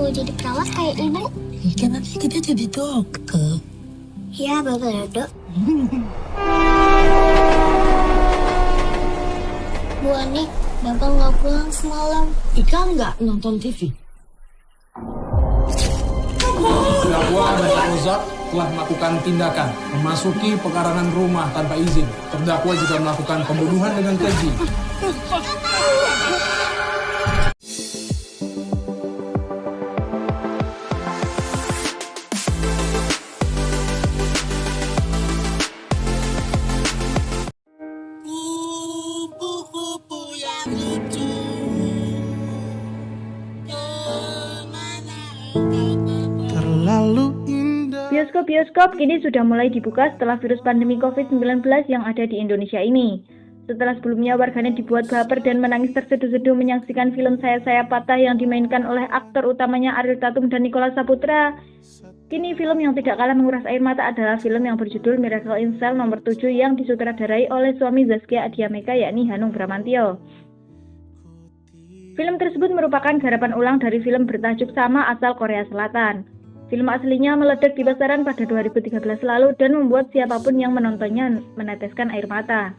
mau jadi perawat kayak ibu? Kan nanti kita jadi dokter. Ya, betul, Dok. Bu Ani, Bapak nggak pulang semalam. Ika nggak nonton TV? Terdakwa dan Rozak telah melakukan tindakan memasuki pekarangan rumah tanpa izin. Terdakwa juga melakukan pembunuhan dengan keji. Pupu yang lucu, Terlalu indah. Bioskop-bioskop kini sudah mulai dibuka setelah virus pandemi COVID-19 yang ada di Indonesia ini. Setelah sebelumnya warganet dibuat baper dan menangis terseduh-seduh menyaksikan film Saya Patah yang dimainkan oleh aktor utamanya Ariel Tatum dan Nicholas Saputra, kini film yang tidak kalah menguras air mata adalah film yang berjudul Miracle in Cell nomor 7 yang disutradarai oleh suami Zaskia Adhyameka yakni Hanung Bramantyo. Film tersebut merupakan garapan ulang dari film bertajuk sama asal Korea Selatan. Film aslinya meledak di pasaran pada 2013 lalu dan membuat siapapun yang menontonnya meneteskan air mata.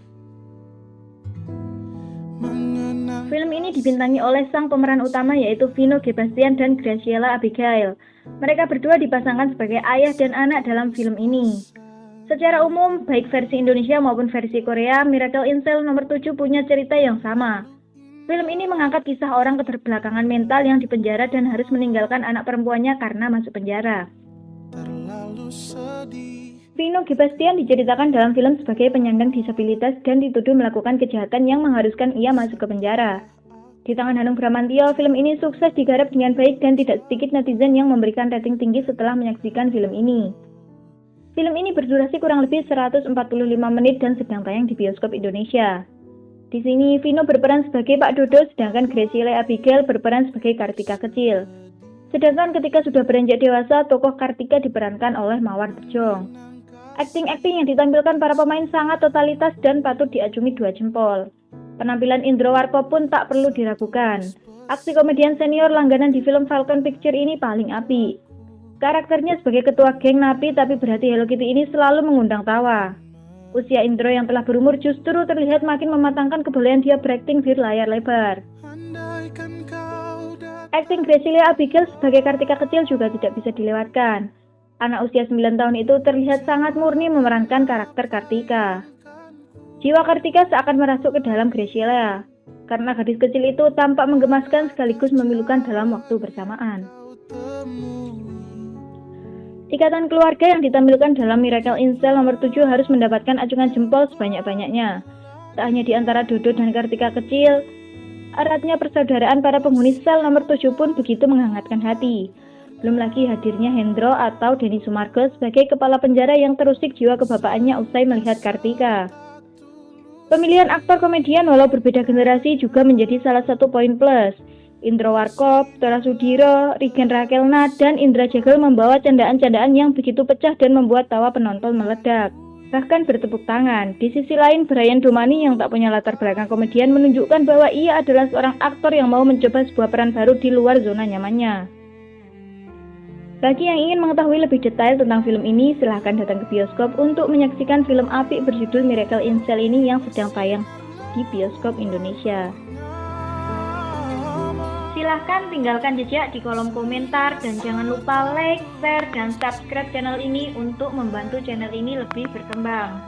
Film ini dibintangi oleh sang pemeran utama yaitu Vino Gebastian dan Graciela Abigail. Mereka berdua dipasangkan sebagai ayah dan anak dalam film ini. Secara umum, baik versi Indonesia maupun versi Korea, Miracle in Cell nomor 7 punya cerita yang sama. Film ini mengangkat kisah orang keterbelakangan mental yang dipenjara dan harus meninggalkan anak perempuannya karena masuk penjara. Vino Gebastian diceritakan dalam film sebagai penyandang disabilitas dan dituduh melakukan kejahatan yang mengharuskan ia masuk ke penjara. Di tangan Hanung Bramantyo, film ini sukses digarap dengan baik dan tidak sedikit netizen yang memberikan rating tinggi setelah menyaksikan film ini. Film ini berdurasi kurang lebih 145 menit dan sedang tayang di bioskop Indonesia. Di sini, Vino berperan sebagai Pak Dodo, sedangkan Graciela Abigail berperan sebagai Kartika kecil. Sedangkan ketika sudah beranjak dewasa, tokoh Kartika diperankan oleh Mawar Berjong. Akting-akting yang ditampilkan para pemain sangat totalitas dan patut diacungi 2 jempol. Penampilan Indro Warkop pun tak perlu diragukan. Aksi komedian senior langganan di film Falcon Picture ini paling apik. Karakternya sebagai ketua geng napi tapi berhati Hello Kitty ini selalu mengundang tawa. Usia Indro yang telah berumur justru terlihat makin mematangkan kebolehan dia berakting di layar lebar. Akting Graciela Abigail sebagai Kartika kecil juga tidak bisa dilewatkan. Anak usia 9 tahun itu terlihat sangat murni memerankan karakter Kartika. Jiwa Kartika seakan merasuk ke dalam Graciela, karena gadis kecil itu tampak menggemaskan sekaligus memilukan dalam waktu bersamaan. Ikatan keluarga yang ditampilkan dalam Miracle in Cell nomor 7 harus mendapatkan acungan jempol sebanyak-banyaknya. Tak hanya di antara Dodo dan Kartika kecil, eratnya persaudaraan para penghuni sel nomor 7 pun begitu menghangatkan hati. Belum lagi hadirnya Hendro atau Denny Sumargo sebagai kepala penjara yang terusik jiwa kebapaannya usai melihat Kartika. Pemilihan aktor komedian walau berbeda generasi juga menjadi salah satu poin plus. Indro Warkop, Tora Sudiro, Rigen Rakelna, dan Indra Jagel membawa candaan-candaan yang begitu pecah dan membuat tawa penonton meledak. Bahkan bertepuk tangan. Di sisi lain, Brian Domani yang tak punya latar belakang komedian menunjukkan bahwa ia adalah seorang aktor yang mau mencoba sebuah peran baru di luar zona nyamannya. Bagi yang ingin mengetahui lebih detail tentang film ini, silahkan datang ke bioskop untuk menyaksikan film apik berjudul Miracle in Cell ini yang sedang tayang di bioskop Indonesia. Silahkan tinggalkan jejak di kolom komentar dan jangan lupa like, share, dan subscribe channel ini untuk membantu channel ini lebih berkembang.